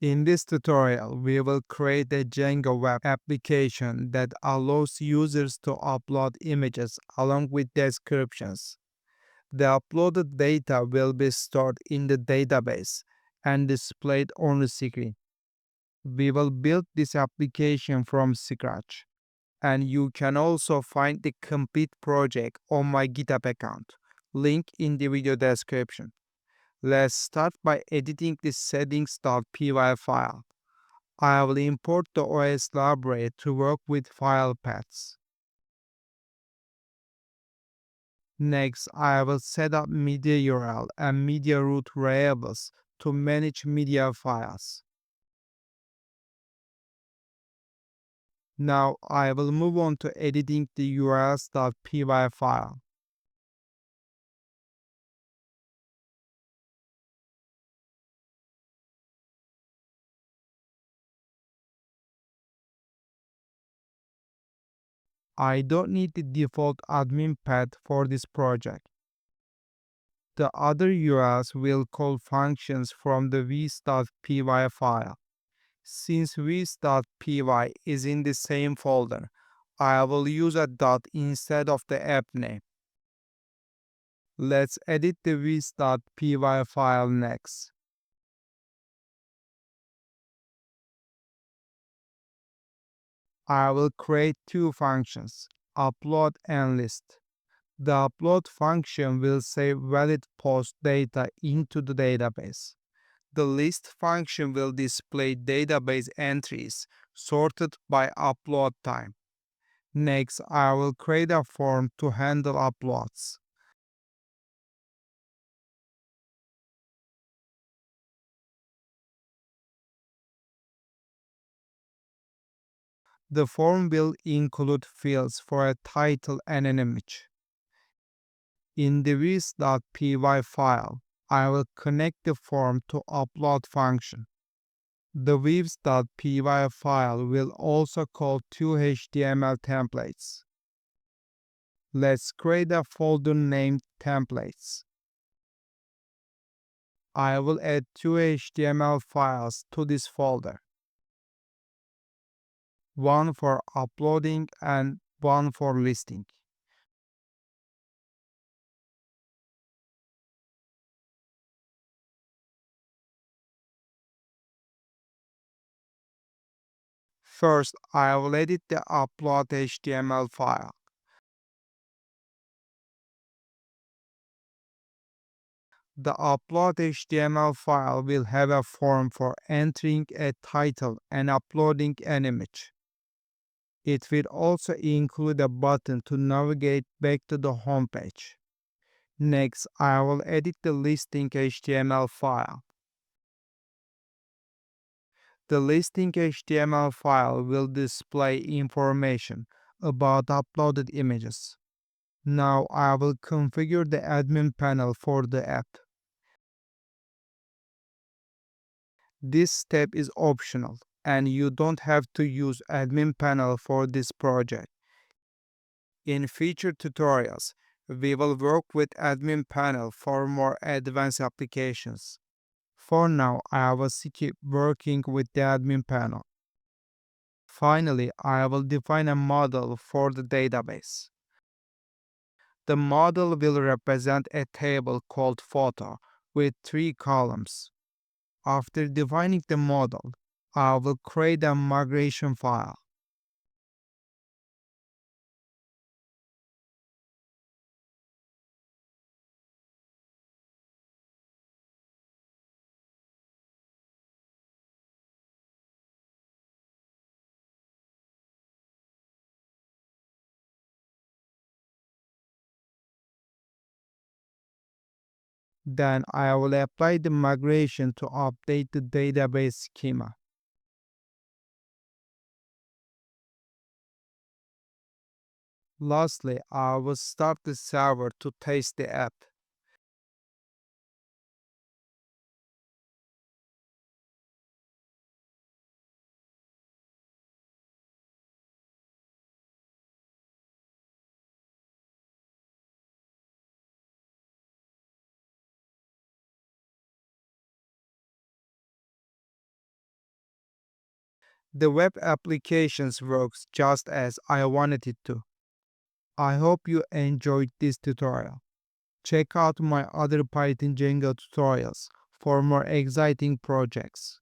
In this tutorial, we will create a Django web application that allows users to upload images along with descriptions. The uploaded data will be stored in the database and displayed on the screen. We will build this application from scratch, and you can also find the complete project on my GitHub account, link in the video description. Let's start by editing the settings.py file. I will import the OS library to work with file paths. Next, I will set up media URL and media root variables to manage media files. Now I will move on to editing the urls.py file. I don't need the default admin path for this project. The other URLs will call functions from the vis.py file. Since vis.py is in the same folder, I will use a dot instead of the app name. Let's edit the vis.py file next. I will create two functions, upload and list. The upload function will save valid post data into the database. The list function will display database entries sorted by upload time. Next, I will create a form to handle uploads. The form will include fields for a title and an image. In the vis.py file, I will connect the form to upload function. The vis.py file will also call two HTML templates. Let's create a folder named templates. I will add two HTML files to this folder, one for uploading and one for listing. First, I will edit the upload HTML file. The upload HTML file will have a form for entering a title and uploading an image. It will also include a button to navigate back to the home page. Next, I will edit the listing HTML file. The listing HTML file will display information about uploaded images. Now I will configure the admin panel for the app. This step is optional and you don't have to use admin panel for this project. In future tutorials, we will work with admin panel for more advanced applications. For now, I will keep working with the admin panel. Finally, I will define a model for the database. The model will represent a table called photo with three columns. After defining the model, I will create a migration file. Then I will apply the migration to update the database schema. Lastly, I will start the server to test the app. The web applications works just as I wanted it to. I hope you enjoyed this tutorial. Check out my other Python Django tutorials for more exciting projects.